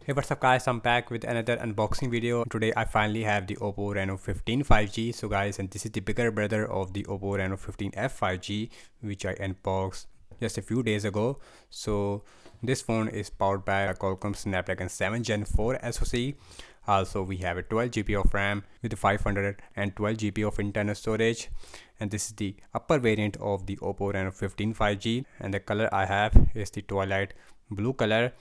Hey, what's up guys, I'm back with another unboxing video. Today I finally have the Oppo Reno 15 5G. So guys, and this is the bigger brother of the Oppo Reno 15F 5G, which I unboxed just a few days ago. So this phone is powered by a Qualcomm Snapdragon 7 Gen 4 SoC. Also we have a 12 GB of RAM with 512 GB of internal storage, and this is the upper variant of the Oppo Reno 15 5G, and the color I have is the twilight blue color.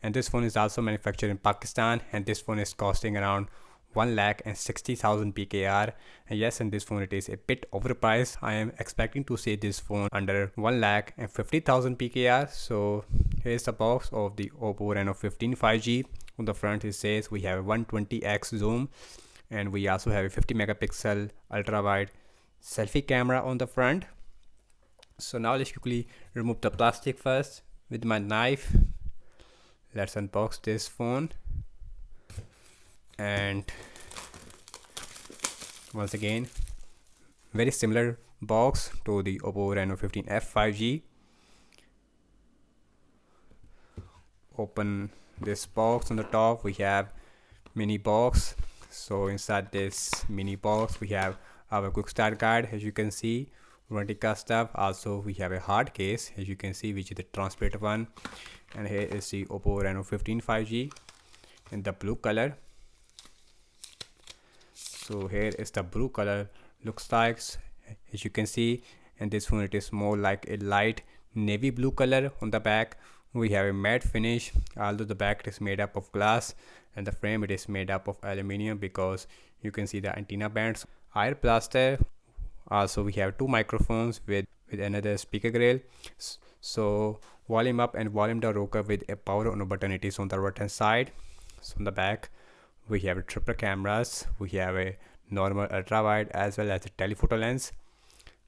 And this phone is also manufactured in Pakistan, and this phone is costing around 1,60,000 PKR. And yes, in this phone it is a bit overpriced. I am expecting to see this phone under 1,50,000 PKR. So here's the box of the Oppo Reno 15 5G. On the front it says we have a 120x zoom, and we also have a 50 megapixel ultra wide selfie camera on the front. So now let's quickly remove the plastic first with my knife. Let's unbox this phone, and once again very similar box to the Oppo Reno 15F 5G. Open this box. On the top we have mini box. So inside this mini box we have our quick start guide, as you can see, warranty stuff. Also we have a hard case, as you can see, which is the transparent one. And here is the Oppo Reno 15 5G in the blue color. So here is the blue color looks like, as you can see. And this one, it is more like a light navy blue color. On the back we have a matte finish, although the back is made up of glass, and the frame it is made up of aluminium, because you can see the antenna bands. Air blaster. Also we have two microphones with another speaker grill. So volume up and volume down rocker with a power on button, it is on the right hand side. So on the back we have a triple cameras. We have a normal ultra wide as well as a telephoto lens.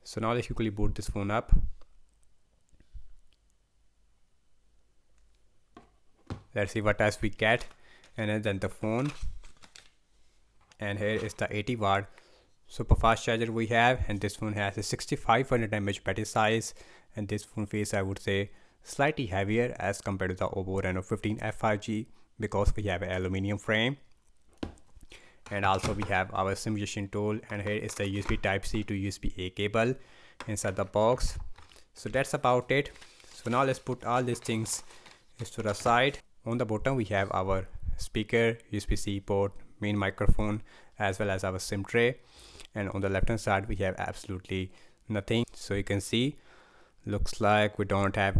So now let's quickly boot this phone up. Let's see what else we get. And then the phone, and here is the 80-watt super fast charger we have, and this phone has a 6500 mAh battery size, and this phone feels, I would say, slightly heavier as compared to the Oppo Reno 15F 5G, because we have an aluminium frame. And also we have our simulation tool, and here is the USB type C to USB A cable inside the box. So that's about it. So now let's put all these things to the side. On the bottom we have our speaker, USB-C port, main microphone, as well as our SIM tray. And on the left hand side we have absolutely nothing. So you can see, looks like we don't have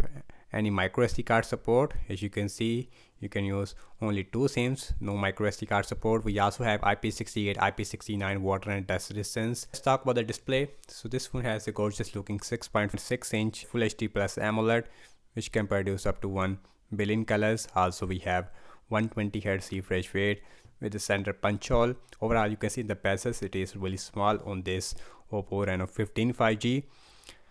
any micro SD card support. As you can see, you can use only two SIMs, no micro SD card support. We also have IP68, IP69 water and dust resistance. Let's talk about the display. So this phone has a gorgeous looking 6.6 inch Full HD Plus AMOLED, which can produce up to 1 billion colors. Also we have 120 Hz refresh rate with the center punch hole. Overall you can see the bezels, it is really small on this Oppo Reno 15 5G.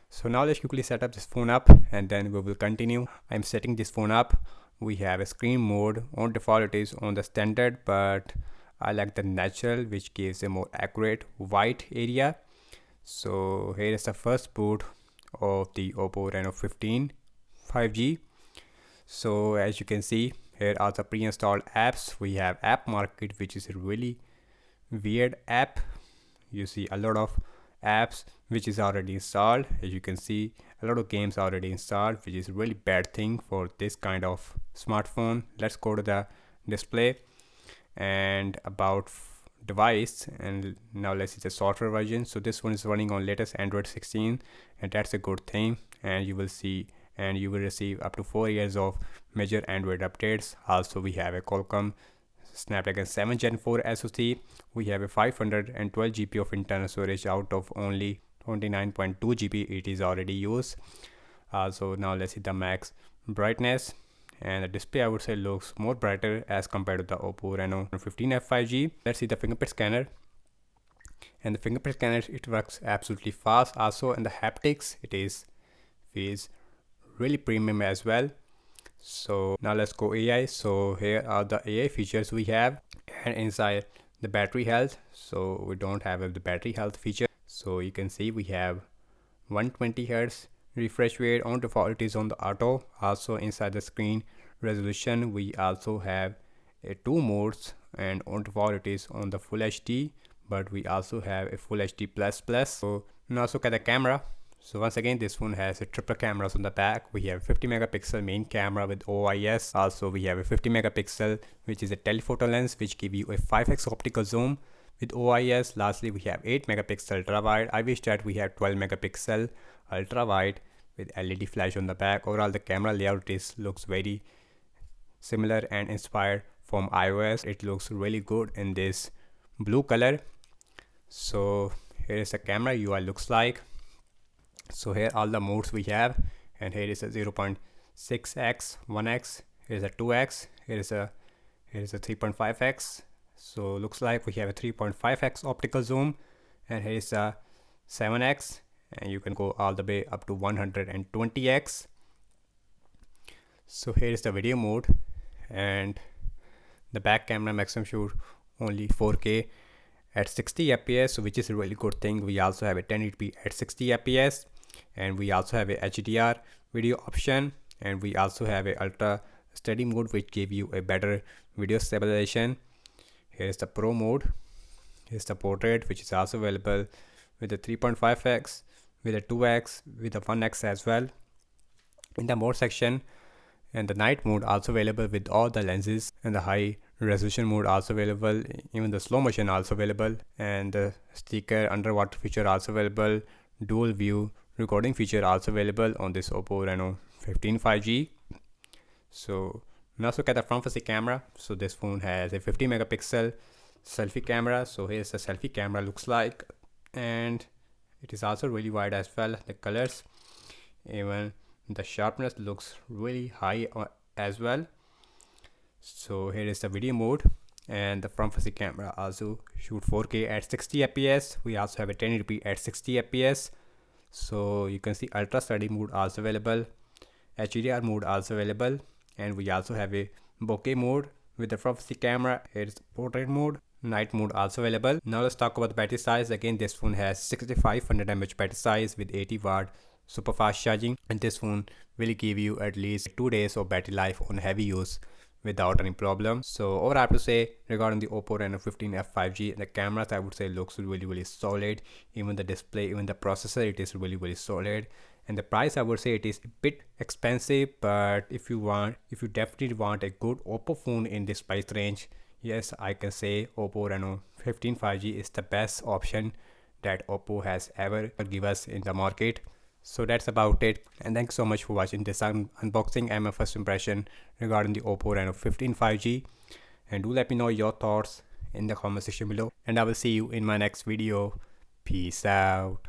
So now let's quickly set up this phone up, and then we will continue. I'm setting this phone up. We have a screen mode. On default it is on the standard, but I like the natural, which gives a more accurate white area. So here is the first boot of the Oppo Reno 15 5G. So as you can see, here are the pre-installed apps. We have App Market, which is a really weird app. You see a lot of apps which is already installed. As you can see, a lot of games already installed, which is a really bad thing for this kind of smartphone. Let's go to the display and about device, and now let's see the software version. So this one is running on latest Android 16, and that's a good thing. And you will see, and you will receive up to 4 years of major Android updates. Also we have a Qualcomm Snapdragon 7 Gen 4 SoC. We have a 512 GB of internal storage out of only 29.2 GB it is already used. So now let's see the max brightness, and the display I would say looks more brighter as compared to the Oppo Reno 15F 5G. Let's see the fingerprint scanner, and the fingerprint scanner, it works absolutely fast. Also, and the haptics, it feels really premium as well. So now let's go AI. So here are the AI features we have, and inside the battery health, so we don't have the battery health feature. So you can see we have 120 Hz refresh rate. On default it is on the auto. Also inside the screen resolution we also have two modes, and on default it is on the full HD, but we also have a full HD plus plus. So now let's look at the camera. So once again, this phone has a triple cameras on the back. We have 50 megapixel main camera with OIS. Also we have a 50 megapixel which is a telephoto lens which give you a 5x optical zoom with OIS. Lastly, we have 8 megapixel ultra wide. I wish that we have 12 megapixel ultra wide with LED flash on the back. Overall, the camera layout looks very similar and inspired from iOS. It looks really good in this blue color. So here is the camera UI looks like. So here all the modes we have, and here is a 0.6x, 1x, here is a 2x, here is a 3.5x. so looks like we have a 3.5x optical zoom, and here is a 7x, and you can go all the way up to 120x. So here is the video mode, and the back camera maximum shoot only 4K at 60 fps, which is a really good thing. We also have a 1080p at 60 fps, and we also have a HDR video option, and we also have a ultra steady mode which give you a better video stabilization. Here is the pro mode. Here's the portrait, which is also available with a 3.5x, with a 2x, with a 1x as well in the mode section. And the night mode also available with all the lenses, and the high resolution mode also available, even the slow motion also available, and the sticker underwater feature also available, dual view recording feature also available on this Oppo Reno 15 5G. So now let's look at the front facing camera. So this phone has a 50 megapixel selfie camera. So here's the selfie camera looks like, and it is also really wide as well. The colors, even the sharpness looks really high as well. So here is the video mode, and the front facing camera also shoot 4K at 60 fps. We also have a 1080p at 60 fps. So you can see ultra steady mode also available, HDR mode also available, and we also have a bokeh mode with the front facing camera. Here is portrait mode, night mode also available. Now let's talk about the battery size. Again, this phone has 6500 mAh battery size with 80 watt super fast charging, and this phone will give you at least 2 days of battery life on heavy use without any problem. So overall, I have to say regarding the Oppo Reno 15F 5G, the cameras I would say looks really solid. Even the display, even the processor, it is really solid. And the price, I would say it is a bit expensive, but if you definitely want a good Oppo phone in this price range, yes, I can say Oppo Reno 15 5G is the best option that Oppo has ever given us in the market. So that's about it, and thanks so much for watching this unboxing and my first impression regarding the Oppo Reno 15 5G. And do let me know your thoughts in the comment section below, and I will see you in my next video. Peace out.